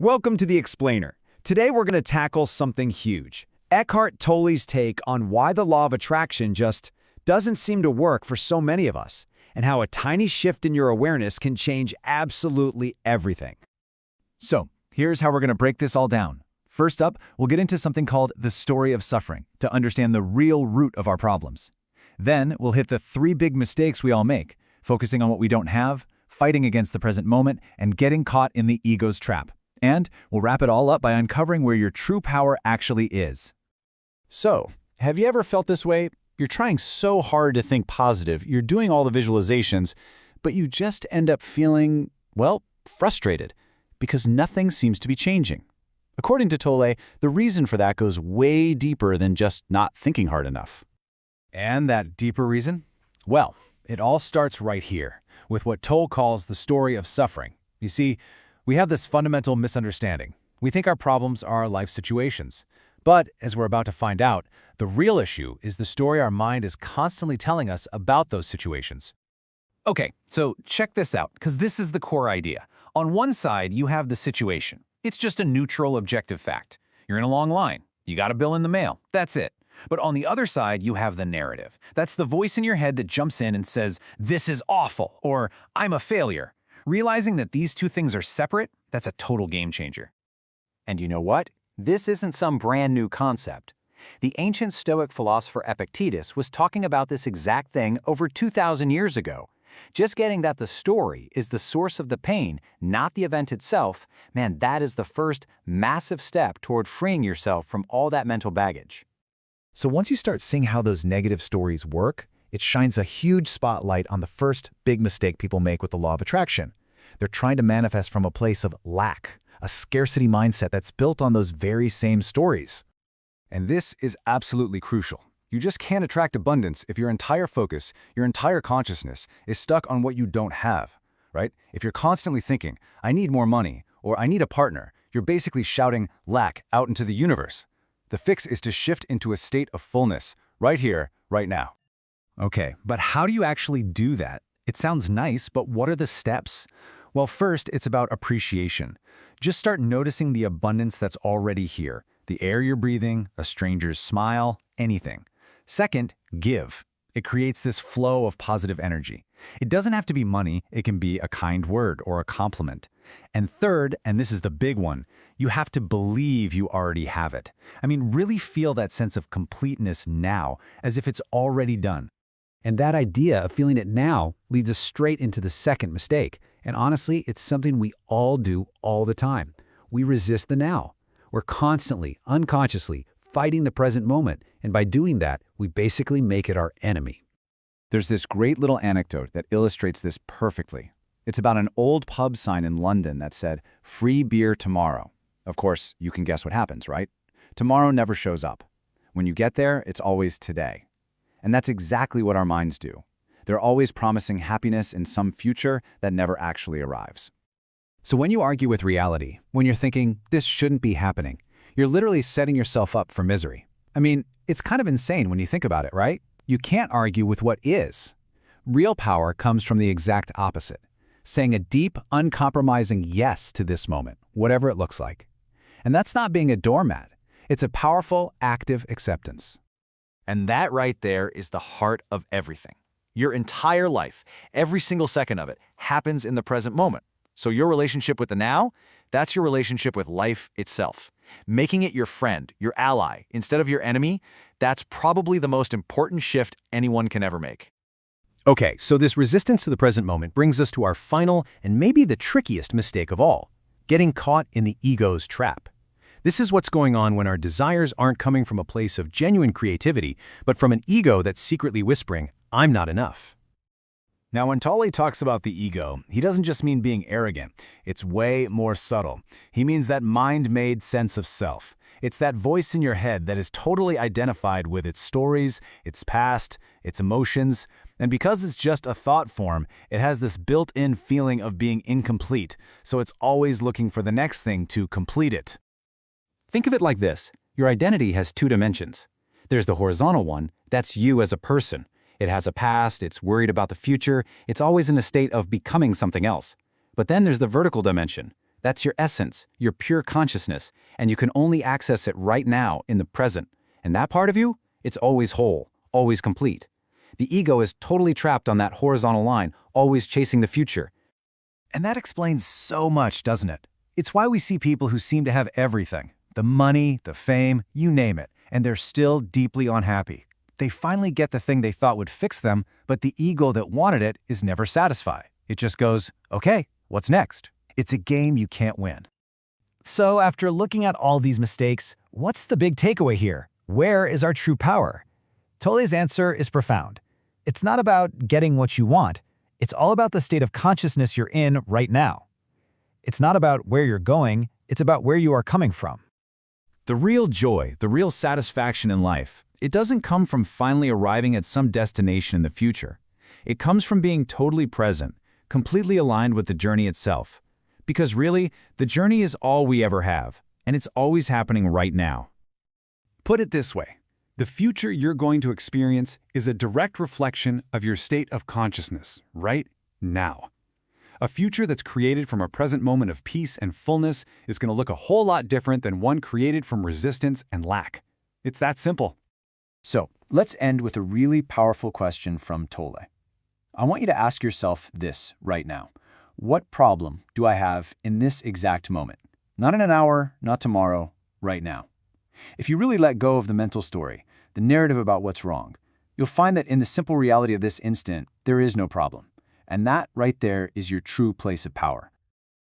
Welcome to The Explainer. Today we're going to tackle something huge. Eckhart Tolle's take on why the law of attraction just doesn't seem to work for so many of us, and how a tiny shift in your awareness can change absolutely everything. So, here's how we're going to break this all down. First up, we'll get into something called the story of suffering to understand the real root of our problems. Then, we'll hit the 3 big mistakes we all make, focusing on what we don't have, fighting against the present moment, and getting caught in the ego's trap. And we'll wrap it all up by uncovering where your true power actually is. So, have you ever felt this way? You're trying so hard to think positive, you're doing all the visualizations, but you just end up feeling, well, frustrated, because nothing seems to be changing. According to Tolle, the reason for that goes way deeper than just not thinking hard enough. And that deeper reason? Well, it all starts right here, with what Tolle calls the story of suffering. You see, we have this fundamental misunderstanding. We think our problems are our life situations. But, as we're about to find out, the real issue is the story our mind is constantly telling us about those situations. Okay, so check this out, because this is the core idea. On one side, you have the situation. It's just a neutral, objective fact. You're in a long line. You got a bill in the mail. That's it. But on the other side, you have the narrative. That's the voice in your head that jumps in and says, "This is awful," or "I'm a failure." Realizing that these two things are separate, that's a total game changer. And you know what? This isn't some brand new concept. The ancient Stoic philosopher Epictetus was talking about this exact thing over 2,000 years ago. Just getting that the story is the source of the pain, not the event itself, man, that is the first massive step toward freeing yourself from all that mental baggage. So once you start seeing how those negative stories work, it shines a huge spotlight on the first big mistake people make with the law of attraction. They're trying to manifest from a place of lack, a scarcity mindset that's built on those very same stories. And this is absolutely crucial. You just can't attract abundance if your entire focus, your entire consciousness is stuck on what you don't have, right? If you're constantly thinking, "I need more money," or "I need a partner," you're basically shouting lack out into the universe. The fix is to shift into a state of fullness, right here, right now. Okay, but how do you actually do that? It sounds nice, but what are the steps? Well, first, it's about appreciation. Just start noticing the abundance that's already here. The air you're breathing, a stranger's smile, anything. Second, give. It creates this flow of positive energy. It doesn't have to be money, it can be a kind word or a compliment. And third, and this is the big one, you have to believe you already have it. I mean, really feel that sense of completeness now, as if it's already done. And that idea of feeling it now leads us straight into the second mistake. And honestly, it's something we all do all the time. We resist the now. We're constantly, unconsciously, fighting the present moment, and by doing that, we basically make it our enemy. There's this great little anecdote that illustrates this perfectly. It's about an old pub sign in London that said, "Free beer tomorrow." Of course, you can guess what happens, right? Tomorrow never shows up. When you get there, it's always today. And that's exactly what our minds do. They're always promising happiness in some future that never actually arrives. So when you argue with reality, when you're thinking, this shouldn't be happening, you're literally setting yourself up for misery. I mean, it's kind of insane when you think about it, right? You can't argue with what is. Real power comes from the exact opposite, saying a deep, uncompromising yes to this moment, whatever it looks like. And that's not being a doormat. It's a powerful, active acceptance. And that right there is the heart of everything. Your entire life, every single second of it, happens in the present moment. So your relationship with the now, that's your relationship with life itself. Making it your friend, your ally, instead of your enemy, that's probably the most important shift anyone can ever make. Okay, so this resistance to the present moment brings us to our final and maybe the trickiest mistake of all, getting caught in the ego's trap. This is what's going on when our desires aren't coming from a place of genuine creativity, but from an ego that's secretly whispering, "I'm not enough." Now, when Tolle talks about the ego, he doesn't just mean being arrogant. It's way more subtle. He means that mind-made sense of self. It's that voice in your head that is totally identified with its stories, its past, its emotions, and because it's just a thought form, it has this built-in feeling of being incomplete, so it's always looking for the next thing to complete it. Think of it like this. Your identity has 2 dimensions. There's the horizontal one, that's you as a person. It has a past, it's worried about the future, it's always in a state of becoming something else. But then there's the vertical dimension. That's your essence, your pure consciousness, and you can only access it right now in the present. And that part of you, it's always whole, always complete. The ego is totally trapped on that horizontal line, always chasing the future. And that explains so much, doesn't it? It's why we see people who seem to have everything, the money, the fame, you name it, and they're still deeply unhappy. They finally get the thing they thought would fix them, but the ego that wanted it is never satisfied. It just goes, okay, what's next? It's a game you can't win. So after looking at all these mistakes, what's the big takeaway here? Where is our true power? Tolle's answer is profound. It's not about getting what you want. It's all about the state of consciousness you're in right now. It's not about where you're going. It's about where you are coming from. The real joy, the real satisfaction in life, it doesn't come from finally arriving at some destination in the future. It comes from being totally present, completely aligned with the journey itself. Because really, the journey is all we ever have, and it's always happening right now. Put it this way, the future you're going to experience is a direct reflection of your state of consciousness right now. A future that's created from a present moment of peace and fullness is going to look a whole lot different than one created from resistance and lack. It's that simple. So let's end with a really powerful question from Tolle. I want you to ask yourself this right now. What problem do I have in this exact moment? Not in an hour, not tomorrow, right now. If you really let go of the mental story, the narrative about what's wrong, you'll find that in the simple reality of this instant, there is no problem. And that right there is your true place of power.